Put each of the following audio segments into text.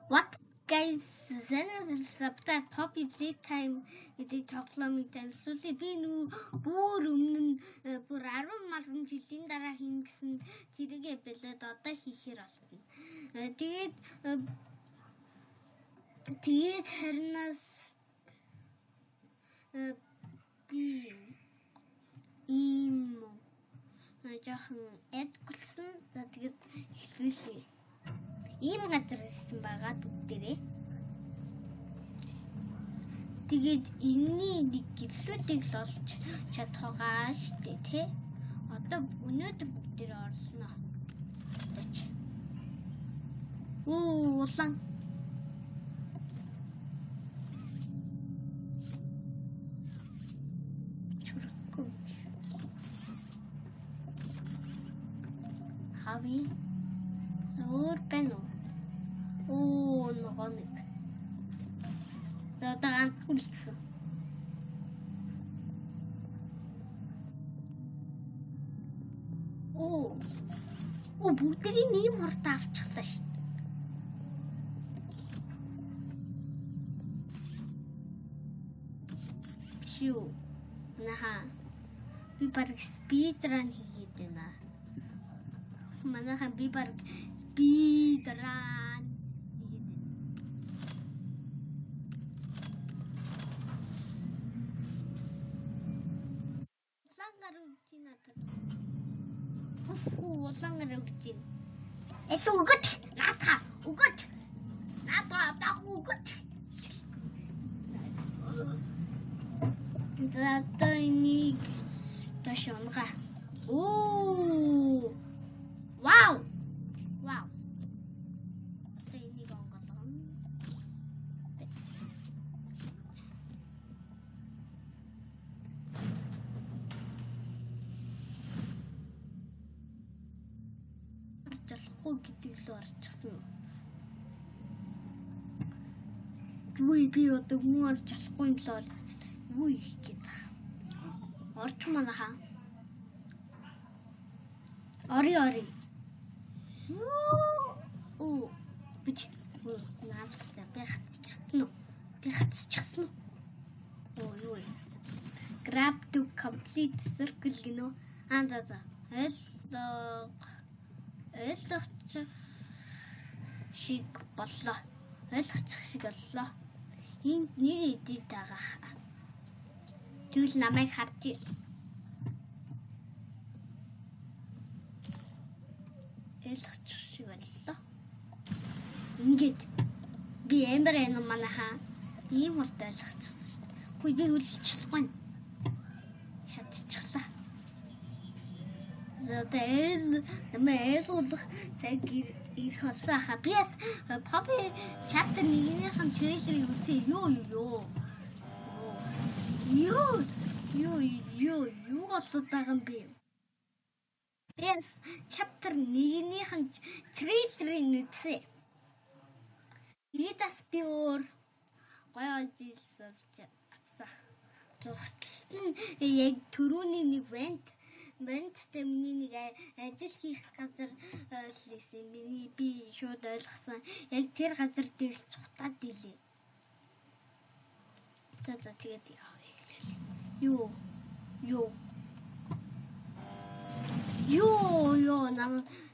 What guys subscribe Poppy Playtime гэдэг тоглоомыг танилцуулъя. Би бүр өмнө нь бүр 10 малгын жилийн дараа хийн гэсэн тэрийгэ бэлээд одоо хийхээр болсон. Тэгээд харнаас би ийм жоохон эдгэлсэн. За тэгээд хэлвэлээ. Ийм газар ирсэн байгаа бүгдээрээ. Тэгээд энэний нэг гэрлүүдийг л олж чадах байгаа штэ тий. Одоо өнөөдөр бүгдээрээ орлоо. Тач. Улаан. Чурахгүй. Хави. Өөр байна уу? Нөгөө нэг. За одоо ганц үлдсэн. Бүгдийг ийм хурдан авчихсан шүү. Шүү. Наха. Би баг спидран хийгээд байна. Манайхан би баг спидран. Улаан рүүгчин. Эс үгт наата үгт. Наата үгт. За энийг ташонга. Вау. Энийг онголгоно. Арчлахгүй гэдэг л орчихсон. Би одоо хүн орж болохгүй юм л юу их гэдэг. Орч манайха. Ори. Бич наастай бяхацчихсан. Юу. Grab to complete circle гинөө. За. Ойлгочих шиг боллоо. Энд нэг эдит байгаа. Тэгвэл намайг харж ойлгочих шиг боллоо. Ингээд би амир энэ манайхаа ийм хурд ойлгочихсон. Хөөе би үлсчихгүй. Чадчихлаа. За намайг ойлгох цаг ирэх болсон хаа. Би бас Poppy chapter 1-ийн трейлерыг үзье. Юу болоод байгаа юм бэ? Yes, chapter 1-ийн трейлерыг үзье. Идас биор гоё зүйлс авсан. Зүгтэлт нь яг түрүүний нэг венттэй миний нэг ажил хийх газар лээсэн. Би шууд ойлгосон. Яг тэр газар дээр цухтаад дийлээ. За тэгээд Юу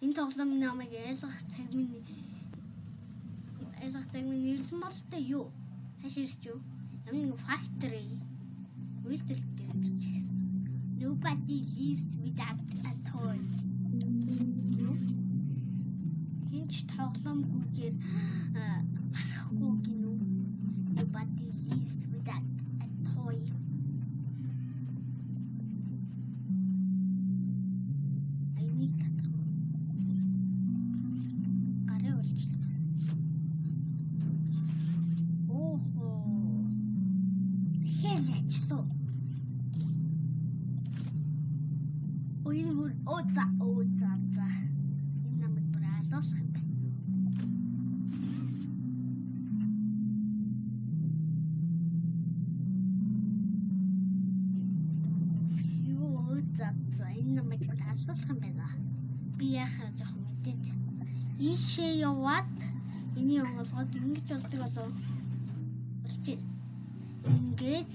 энэ тоглоом намайг ойлгох цагмын нэрсэн болтой юу? Хаширч юу? Ямар factory үйлдвэрлэлтэй юм. Nobody lives without a toy. Хинч тоглоомгүйгээр гарахгүй гинүү. Nobody lives without a toy. За. Энэ намайг бүр алуулах юм байна. За. Энэ намайг бүр алуулах юм байна. Би яхаа жоох мэдээд. Ийшээ яваад энийг онгоолгоод ингэж болдог болов. Босч ингээд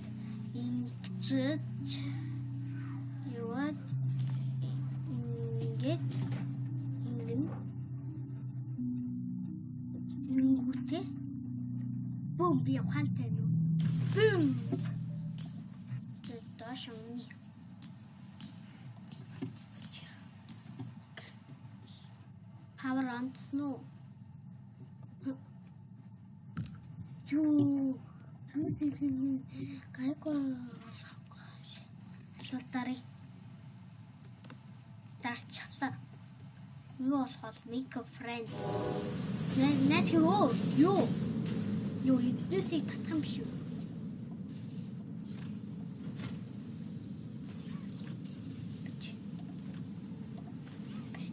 ингэж яваад ингээд ингэнгүүтээ бүүм би ухаантай нүү. Бүүм. Доош өмнө. Power on snow. Юу гайгүй асуултаарай. Дарчлаа. Юу болох вэ? Make a friend. Наад юу эднээсийг татах юм биш үү?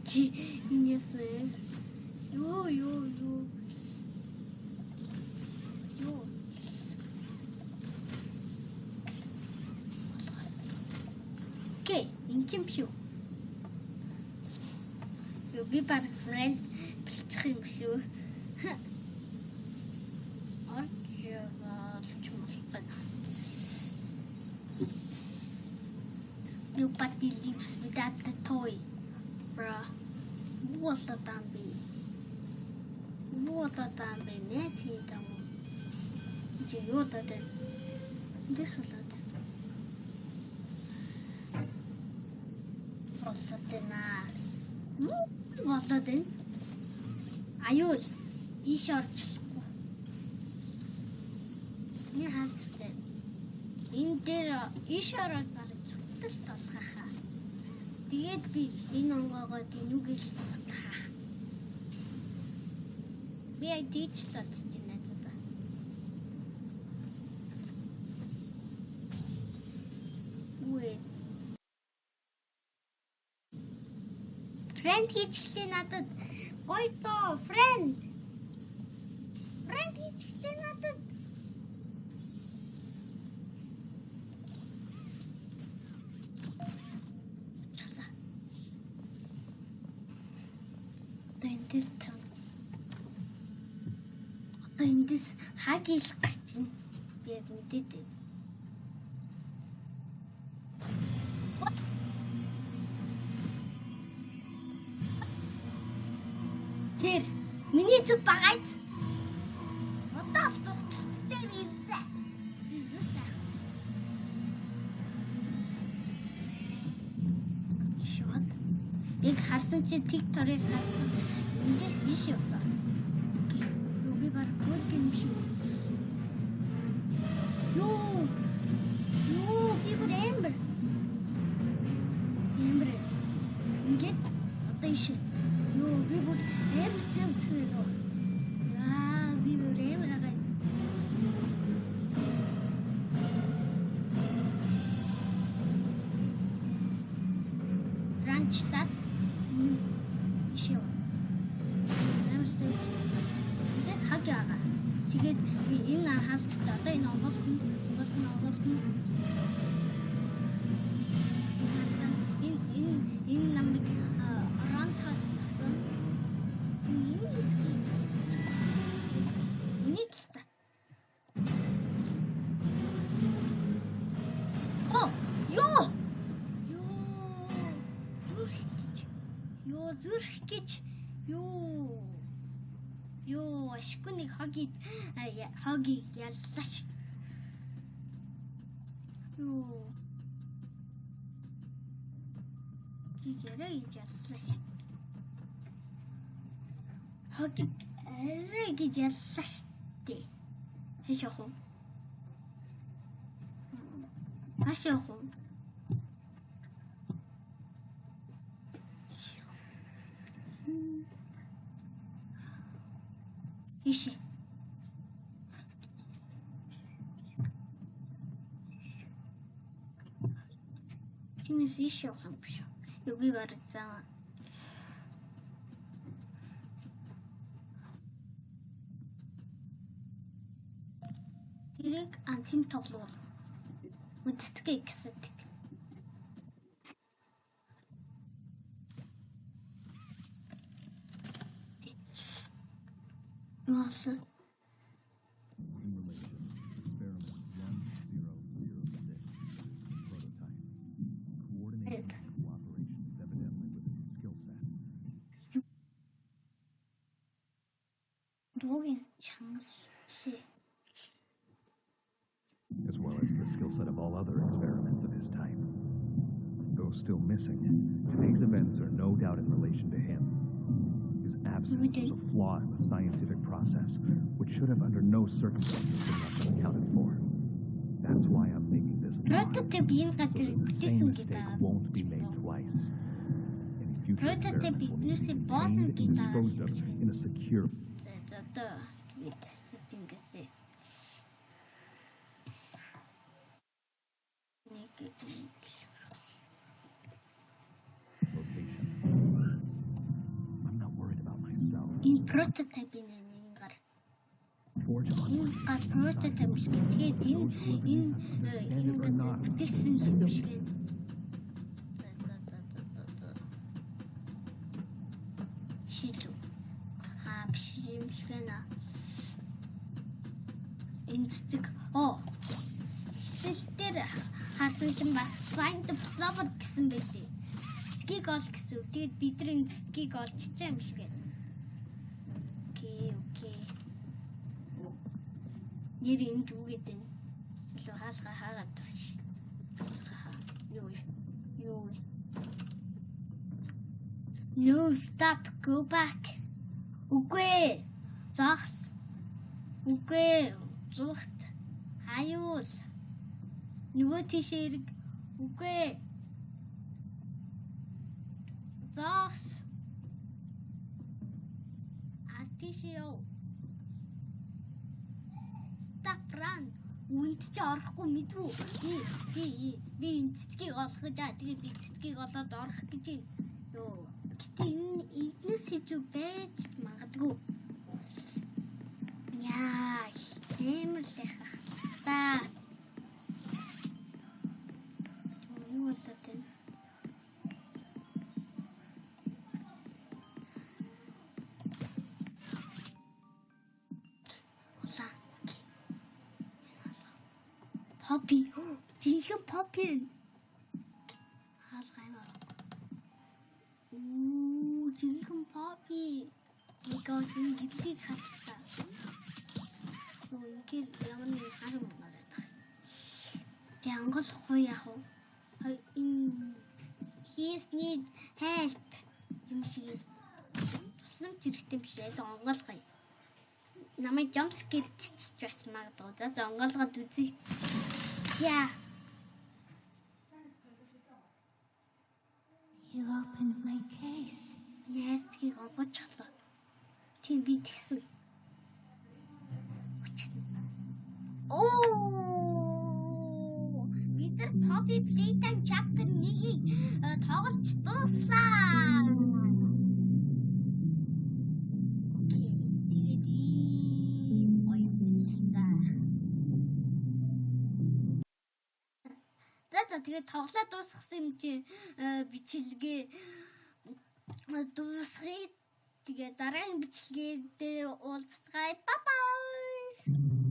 Чи инээсээ юу Окей, инким шүү. Би баг friend бэлчих юм шүү. Nobody lives without the toy, bruh. What damn be netting down. Do you know that this will not? What's that then? Ayos, e-short. You have to say. In there, e-short. Тасхаа. Тэгээд би энэ онгоогоо дэнүүгээс тутахаа. Би дийчлээд байна заа. Үгүй. Friend хийчихлээ надад. Гоё тоо, friend. Friend хийчихлээ надад. Эндээс хагис гарч ин би яг мэдээд. Тэр миний зүг багайд. Одоо л зүгтээ ирсэ. Шууд. Яг харсан чи TikTok-ээс харсан. Эндээс биш явсан. Би баг гол юм шиг. Юу би бүр эмбэр. Ингээд одоо иш. Би бүр эмбэр сэмцээ. Би бүр эмбэр агай. Ранчтат ишээ. Тэгээд би энэ хаалттай одоо энэ онгоолт нь энэ намайг ранкастсан нийтста зүрх гэж ашиггүй хогийг яллаач. Гэрээ гэж яллаач. Хогийг арай гэж яллаач тий. Хэш яах вэ? Маш яах вэ? Иши. Чиний иши явах юм биш үү? Би бараг заа. Тэрийг антин тоглоул. Үдтгэ гэсэн. Яасан. Simulation, experiment 1006, prototype. Coordinated cooperation is evidently within his skill set. Дуугийн чангас чи. As well as the skill set of all other experiments of his type. Though still missing, today's events are no doubt in relation to him. His absence was a flaw in the scientific process, which should have under no circumstances been left unaccounted for. That's why I'm making this law. Prototype ийм So газар that the бүтээсэн same гэдэг. mistake won't be made twice. Any future Prototype experiments will need to биднээсээ be боосон contained and гэдэг. disposed of in a secure. За одоо тэгээд сеттингээсээ location. I'm not worried about myself. энэ прототипийн энэ гар Forge энэ onward. гар прототип биш гэх. Тэгээд энэ газар бүтээсэн юм биш гэх. Шилүү. Биш юм шиг байна. Энэ цэцэг хэлсэлтээр харсан чинь бас find the flower гэсэн байлээ. Цэцгийг ол гэсэн үг. Тэгээд бид нар энэ цэцгийг олж чаа юм шиг байна. Окей. Нэр энд үгээд байна. Илүү хаалга хаагаад байна шиг. Юу. No, stop, go back. Үгүй. Загс. Үгүй. Зүгт. Хаюул. Нөгөө тийшээ хэрэг. Үгүй. Загс. Тийшээ яв. Stop, run. Үнд чи орохгүй мэдвүү. Би энэ цэцгийг олох гэж тэгээд би цэцгийг олоод орох гэж байна. Йоо. Гэтэ энэ игнес хэвчүү байж магадгүй. Яа, амар л яхах та. Юу болоод байна? Poppy. Жинхэнэ Poppy. Хаалга юм аа. Жинхэнэ Poppy. Никод жиглийг хатсан. Ингээл ямар нэг харам монороо таа. Жангол яах вэ? He need help. Юм шиг тусламж хэрэгтэй биш ээ. Онгоолгоё. Намайг jump scare чичж бас магадгүй. За онгоолгоод үзье. Yeah. You opened my case. Ястгийг онгоцглоо. Тийм би тэгсэн. Бид нар Poppy Playtime Chapter 1-ийг тоглож дууслаа. Окей. Тэгээд гоё юм та. За тэгээд тоглоо дуусгасан юм чи бичлэгээ дуусгая. Тэгээд дараагийн бичлэгээ дээр уулзцгаая. Bye bye.